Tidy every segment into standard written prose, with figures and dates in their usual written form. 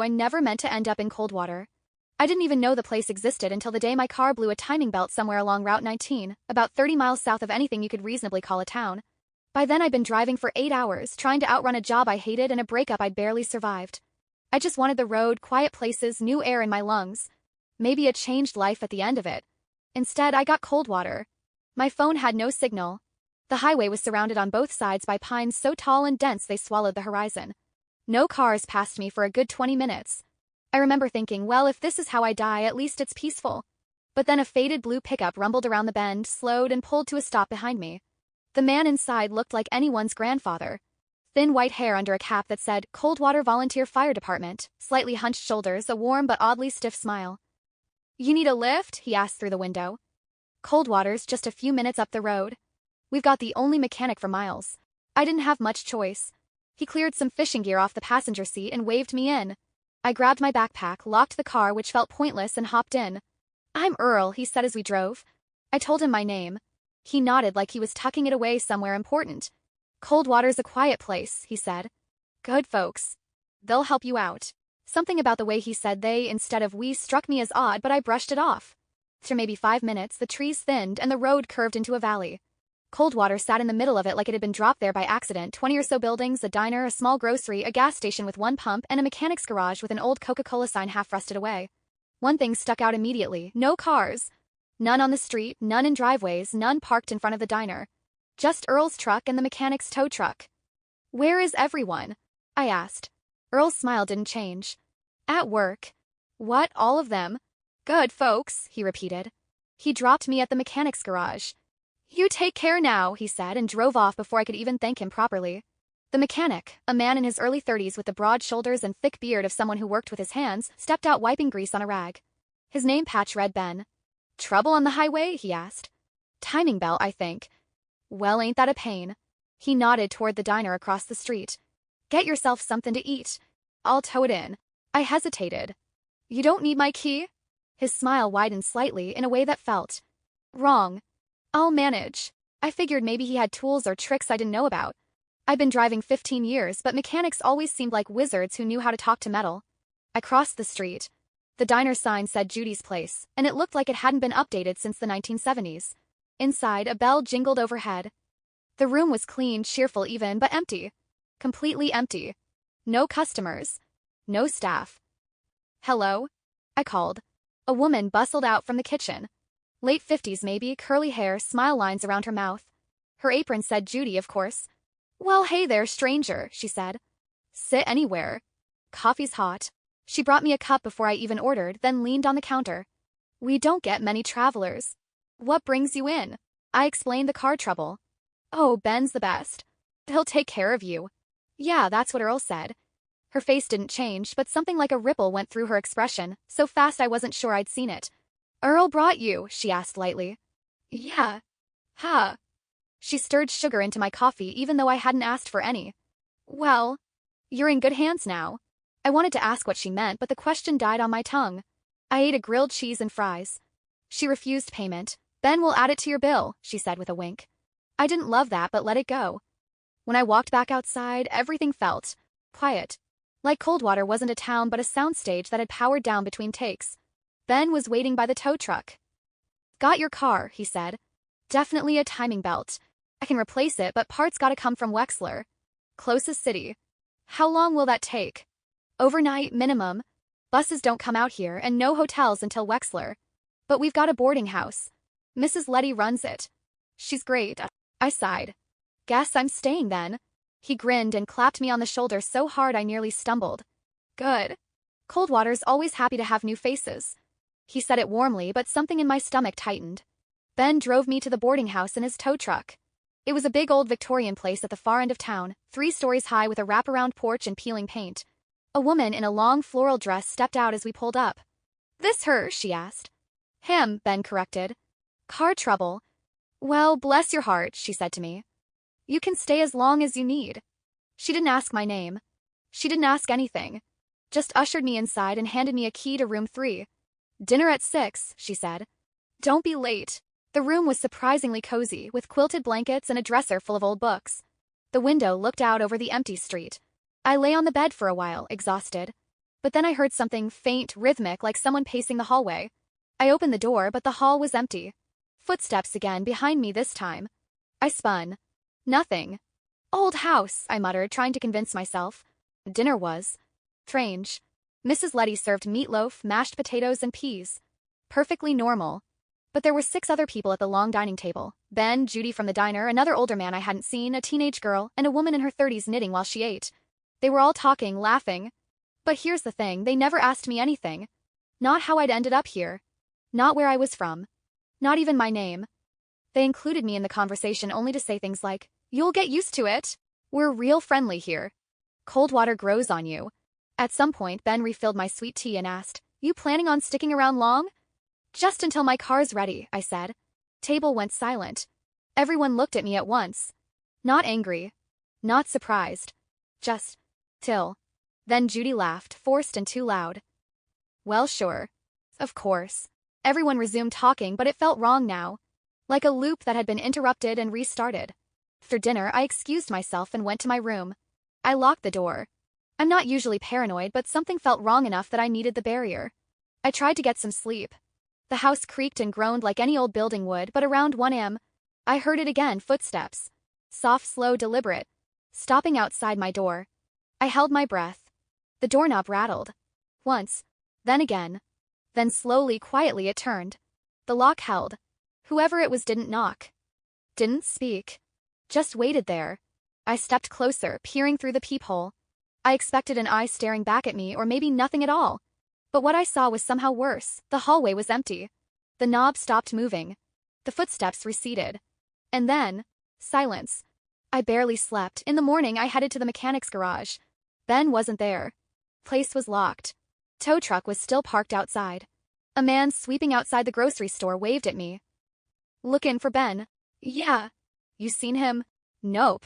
I never meant to end up in Coldwater. I didn't even know the place existed until the day my car blew a timing belt somewhere along Route 19, about 30 miles south of anything you could reasonably call a town. By then I'd been driving for 8 hours, trying to outrun a job I hated and a breakup I'd barely survived. I just wanted the road, quiet places, new air in my lungs. Maybe a changed life at the end of it. Instead, I got Coldwater. My phone had no signal. The highway was surrounded on both sides by pines so tall and dense they swallowed the horizon. No cars passed me for a good 20 minutes. I remember thinking, well, if this is how I die, at least it's peaceful. But then a faded blue pickup rumbled around the bend, slowed, and pulled to a stop behind me. The man inside looked like anyone's grandfather. Thin white hair under a cap that said, Coldwater Volunteer Fire Department, slightly hunched shoulders, a warm but oddly stiff smile. "You need a lift?" he asked through the window. "Coldwater's just a few minutes up the road. We've got the only mechanic for miles." I didn't have much choice. He cleared some fishing gear off the passenger seat and waved me in. I grabbed my backpack, locked the car, which felt pointless, and hopped in. "I'm Earl," he said as we drove. I told him my name. He nodded like he was tucking it away somewhere important. "Coldwater's a quiet place," he said. "Good folks. They'll help you out." Something about the way he said they instead of we struck me as odd, but I brushed it off. After maybe 5 minutes, the trees thinned and the road curved into a valley. Coldwater sat in the middle of it like it had been dropped there by accident. 20 or so buildings, a diner, a small grocery, a gas station with one pump, and a mechanic's garage with an old Coca-Cola sign half rusted away. One thing stuck out immediately: no cars. None on the street, none in driveways, none parked in front of the diner. Just Earl's truck and the mechanic's tow truck. "Where is everyone?" I asked. Earl's smile didn't change. "At work." "What, all of them?" "Good folks," he repeated. He dropped me at the mechanic's garage. "You take care now," he said, and drove off before I could even thank him properly. The mechanic, a man in his early 30s with the broad shoulders and thick beard of someone who worked with his hands, stepped out wiping grease on a rag. His name patch read Ben. "Trouble on the highway?" he asked. "Timing belt, I think." "Well, ain't that a pain?" He nodded toward the diner across the street. "Get yourself something to eat. I'll tow it in." I hesitated. "You don't need my key?" His smile widened slightly in a way that felt wrong. "I'll manage." I figured maybe he had tools or tricks I didn't know about. I'd been driving 15 years, but mechanics always seemed like wizards who knew how to talk to metal. I crossed the street. The diner sign said Judy's Place, and it looked like it hadn't been updated since the 1970s. Inside, a bell jingled overhead. The room was clean, cheerful even, but empty. Completely empty. No customers. No staff. "Hello?" I called. A woman bustled out from the kitchen. Late 50s maybe, curly hair, smile lines around her mouth. Her apron said Judy, of course. "Well, hey there, stranger," she said. "Sit anywhere. Coffee's hot." She brought me a cup before I even ordered, then leaned on the counter. "We don't get many travelers." "What brings you in?" I explained the car trouble. "Oh, Ben's the best. He'll take care of you." "Yeah, that's what Earl said." Her face didn't change, but something like a ripple went through her expression, so fast I wasn't sure I'd seen it. "Earl brought you?" she asked lightly. "Yeah." "Huh." She stirred sugar into my coffee even though I hadn't asked for any. "Well, you're in good hands now." I wanted to ask what she meant, but the question died on my tongue. I ate a grilled cheese and fries. She refused payment. "Ben will add it to your bill," she said with a wink. I didn't love that, but let it go. When I walked back outside, everything felt quiet. Like Coldwater wasn't a town but a soundstage that had powered down between takes. Ben was waiting by the tow truck. "Got your car," he said. "Definitely a timing belt. I can replace it, but parts gotta come from Wexler. Closest city." "How long will that take?" "Overnight, minimum. Buses don't come out here, and no hotels until Wexler. But we've got a boarding house. Mrs. Letty runs it. She's great." I sighed. "Guess I'm staying then." He grinned and clapped me on the shoulder so hard I nearly stumbled. "Good. Coldwater's always happy to have new faces." He said it warmly, but something in my stomach tightened. Ben drove me to the boarding house in his tow truck. It was a big old Victorian place at the far end of town, 3 stories high with a wraparound porch and peeling paint. A woman in a long floral dress stepped out as we pulled up. "This her?" she asked. "Him," Ben corrected. "Car trouble." "Well, bless your heart," she said to me. "You can stay as long as you need." She didn't ask my name. She didn't ask anything. Just ushered me inside and handed me a key to room 3. "Dinner at 6, she said. "Don't be late." The room was surprisingly cozy, with quilted blankets and a dresser full of old books. The window looked out over the empty street. I lay on the bed for a while, exhausted. But then I heard something faint, rhythmic, like someone pacing the hallway. I opened the door, but the hall was empty. Footsteps again, behind me this time. I spun. Nothing. Old house, I muttered, trying to convince myself. Dinner was strange. Mrs. Letty served meatloaf, mashed potatoes, and peas. Perfectly normal. But there were 6 other people at the long dining table. Ben, Judy from the diner, another older man I hadn't seen, a teenage girl, and a woman in her 30s knitting while she ate. They were all talking, laughing. But here's the thing, they never asked me anything. Not how I'd ended up here. Not where I was from. Not even my name. They included me in the conversation only to say things like, "You'll get used to it. We're real friendly here. Cold water grows on you." At some point, Ben refilled my sweet tea and asked, "You planning on sticking around long?" "Just until my car's ready," I said. Table went silent. Everyone looked at me at once. Not angry. Not surprised. Just, till. Then Judy laughed, forced and too loud. "Well, sure. Of course." Everyone resumed talking, but it felt wrong now. Like a loop that had been interrupted and restarted. After dinner, I excused myself and went to my room. I locked the door. I'm not usually paranoid, but something felt wrong enough that I needed the barrier. I tried to get some sleep. The house creaked and groaned like any old building would, but around 1 a.m., I heard it again, footsteps. Soft, slow, deliberate. Stopping outside my door. I held my breath. The doorknob rattled. Once. Then again. Then slowly, quietly it turned. The lock held. Whoever it was didn't knock. Didn't speak. Just waited there. I stepped closer, peering through the peephole. I expected an eye staring back at me, or maybe nothing at all. But what I saw was somehow worse. The hallway was empty. The knob stopped moving. The footsteps receded. And then, silence. I barely slept. In the morning, I headed to the mechanic's garage. Ben wasn't there. Place was locked. Tow truck was still parked outside. A man sweeping outside the grocery store waved at me. "Lookin' for Ben?" "Yeah." "You seen him?" "Nope."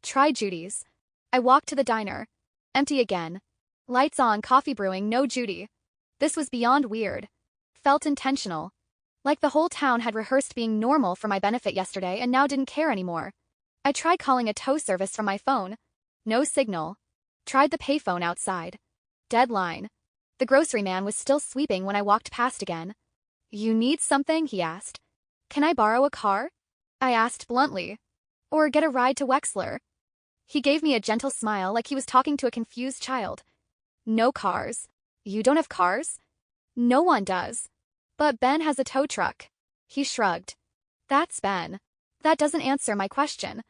"Try Judy's." I walked to the diner. Empty again. Lights on, coffee brewing, no Judy. This was beyond weird. Felt intentional. Like the whole town had rehearsed being normal for my benefit yesterday and now didn't care anymore. I tried calling a tow service from my phone. No signal. Tried the payphone outside. Dead line. The grocery man was still sweeping when I walked past again. "You need something?" he asked. "Can I borrow a car?" I asked bluntly. "Or get a ride to Wexler?" He gave me a gentle smile like he was talking to a confused child. "No cars." "You don't have cars?" "No one does." "But Ben has a tow truck." He shrugged. "That's Ben." "That doesn't answer my question."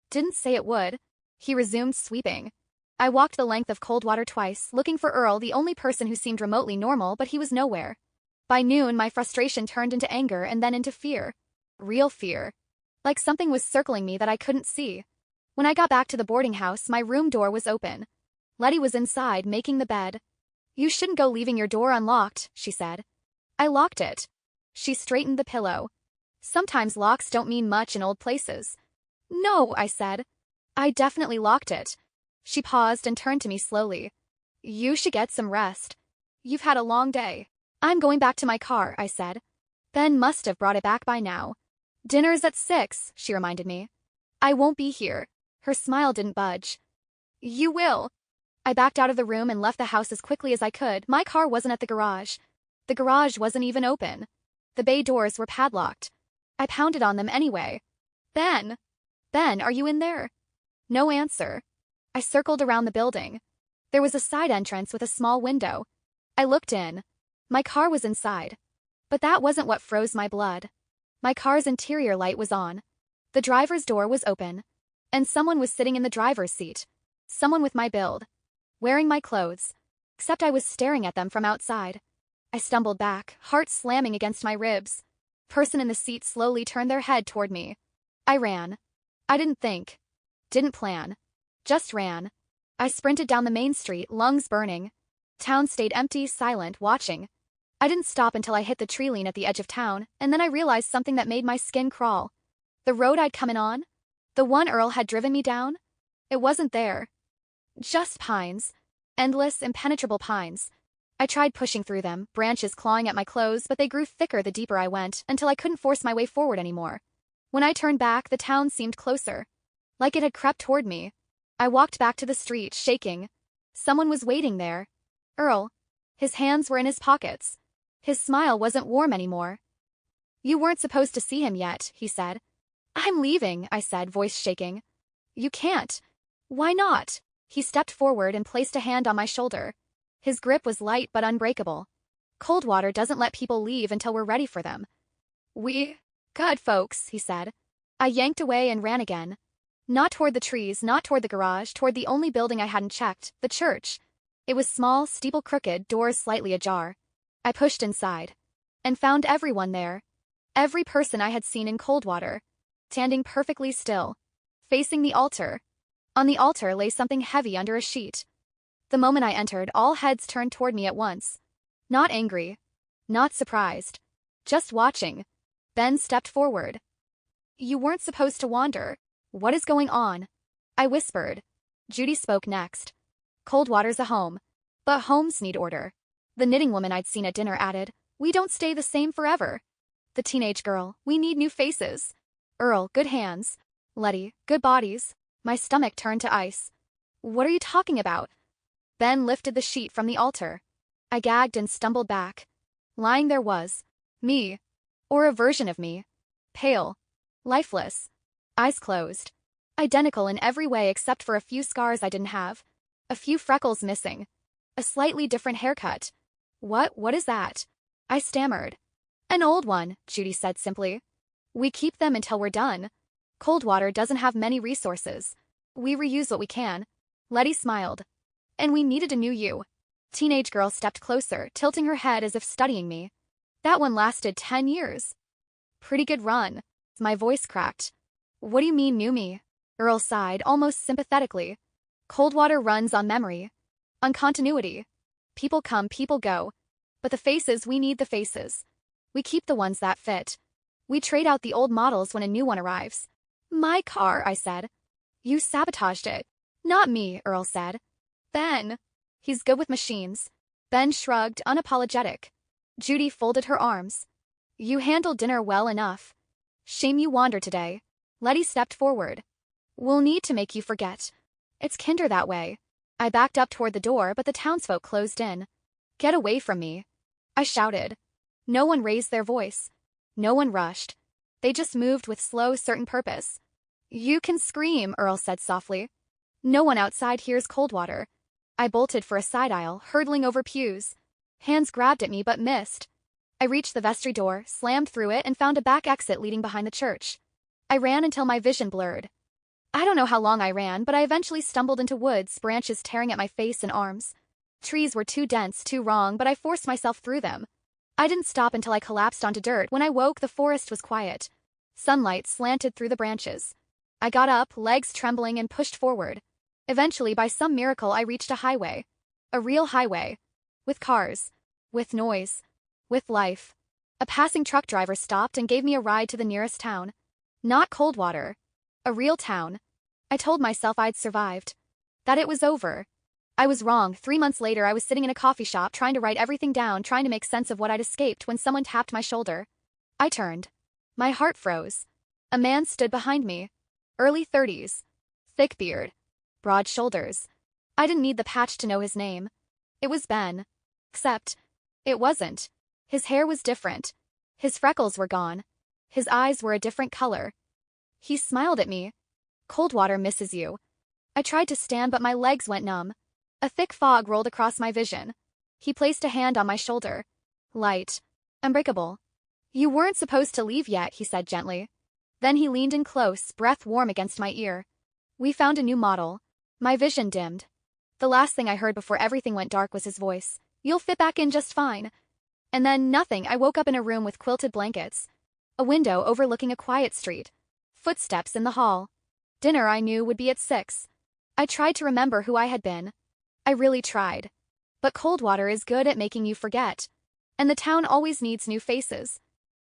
"Didn't say it would." He resumed sweeping. I walked the length of Coldwater twice, looking for Earl, the only person who seemed remotely normal, but he was nowhere. By noon, my frustration turned into anger and then into fear. Real fear. Like something was circling me that I couldn't see. When I got back to the boarding house, my room door was open. Letty was inside, making the bed. "You shouldn't go leaving your door unlocked," she said. "I locked it." She straightened the pillow. "Sometimes locks don't mean much in old places." "No," I said. "I definitely locked it." She paused and turned to me slowly. "You should get some rest. You've had a long day." "I'm going back to my car," I said. Ben must have brought it back by now. "Dinner's at 6, she reminded me. "I won't be here." Her smile didn't budge. "You will." I backed out of the room and left the house as quickly as I could. My car wasn't at the garage. The garage wasn't even open. The bay doors were padlocked. I pounded on them anyway. "Ben! Ben, are you in there?" No answer. I circled around the building. There was a side entrance with a small window. I looked in. My car was inside. But that wasn't what froze my blood. My car's interior light was on. The driver's door was open. And someone was sitting in the driver's seat. Someone with my build. Wearing my clothes. Except I was staring at them from outside. I stumbled back, heart slamming against my ribs. Person in the seat slowly turned their head toward me. I ran. I didn't think. Didn't plan. Just ran. I sprinted down the main street, lungs burning. Town stayed empty, silent, watching. I didn't stop until I hit the tree line at the edge of town, and then I realized something that made my skin crawl. The road I'd come in on? The one Earl had driven me down? It wasn't there. Just pines. Endless, impenetrable pines. I tried pushing through them, branches clawing at my clothes, but they grew thicker the deeper I went, until I couldn't force my way forward anymore. When I turned back, the town seemed closer. Like it had crept toward me. I walked back to the street, shaking. Someone was waiting there. Earl. His hands were in his pockets. His smile wasn't warm anymore. You weren't supposed to see him yet, he said. I'm leaving, I said, voice shaking. You can't. Why not? He stepped forward and placed a hand on my shoulder. His grip was light but unbreakable. Coldwater doesn't let people leave until we're ready for them. Good folks, he said. I yanked away and ran again. Not toward the trees, not toward the garage, toward the only building I hadn't checked, the church. It was small, steeple crooked, doors slightly ajar. I pushed inside. And found everyone there. Every person I had seen in Coldwater. Standing perfectly still. Facing the altar. On the altar lay something heavy under a sheet. The moment I entered, all heads turned toward me at once. Not angry. Not surprised. Just watching. Ben stepped forward. You weren't supposed to wander. What is going on? I whispered. Judy spoke next. Coldwater's a home. But homes need order. The knitting woman I'd seen at dinner added, we don't stay the same forever. The teenage girl, we need new faces. Earl, good hands. Letty, good bodies. My stomach turned to ice. What are you talking about? Ben lifted the sheet from the altar. I gagged and stumbled back. Lying there was me. Or a version of me. Pale. Lifeless. Eyes closed. Identical in every way except for a few scars I didn't have. A few freckles missing. A slightly different haircut. What is that? I stammered. An old one, Judy said simply. We keep them until we're done. Coldwater doesn't have many resources. We reuse what we can. Letty smiled. And we needed a new you. Teenage girl stepped closer, tilting her head as if studying me. That one lasted 10 years. Pretty good run. My voice cracked. What do you mean, new me? Earl sighed, almost sympathetically. Coldwater runs on memory. On continuity. People come, people go. But the faces, we need the faces. We keep the ones that fit. We trade out the old models when a new one arrives. My car, I said. You sabotaged it. Not me, Earl said. Ben. He's good with machines. Ben shrugged, unapologetic. Judy folded her arms. You handled dinner well enough. Shame you wander today. Letty stepped forward. We'll need to make you forget. It's kinder that way. I backed up toward the door, but the townsfolk closed in. Get away from me. I shouted. No one raised their voice. No one rushed. They just moved with slow, certain purpose. You can scream, Earl said softly. No one outside hears Coldwater. I bolted for a side aisle, hurtling over pews. Hands grabbed at me but missed. I reached the vestry door, slammed through it, and found a back exit leading behind the church. I ran until my vision blurred. I don't know how long I ran, but I eventually stumbled into woods, branches tearing at my face and arms. Trees were too dense, too wrong, but I forced myself through them. I didn't stop until I collapsed onto dirt. When I woke, the forest was quiet. Sunlight slanted through the branches. I got up, legs trembling, and pushed forward. Eventually, by some miracle, I reached a highway. A real highway. With cars. With noise. With life. A passing truck driver stopped and gave me a ride to the nearest town. Not Coldwater. A real town. I told myself I'd survived. That it was over. I was wrong. 3 months later, I was sitting in a coffee shop trying to write everything down, trying to make sense of what I'd escaped when someone tapped my shoulder. I turned. My heart froze. A man stood behind me. Early 30s. Thick beard. Broad shoulders. I didn't need the patch to know his name. It was Ben. Except, it wasn't. His hair was different. His freckles were gone. His eyes were a different color. He smiled at me. Coldwater misses you. I tried to stand, but my legs went numb. A thick fog rolled across my vision. He placed a hand on my shoulder. Light. Unbreakable. You weren't supposed to leave yet, he said gently. Then he leaned in close, breath warm against my ear. We found a new model. My vision dimmed. The last thing I heard before everything went dark was his voice. You'll fit back in just fine. And then nothing. I woke up in a room with quilted blankets. A window overlooking a quiet street. Footsteps in the hall. Dinner I knew would be at 6. I tried to remember who I had been. I really tried. But Coldwater is good at making you forget. And the town always needs new faces.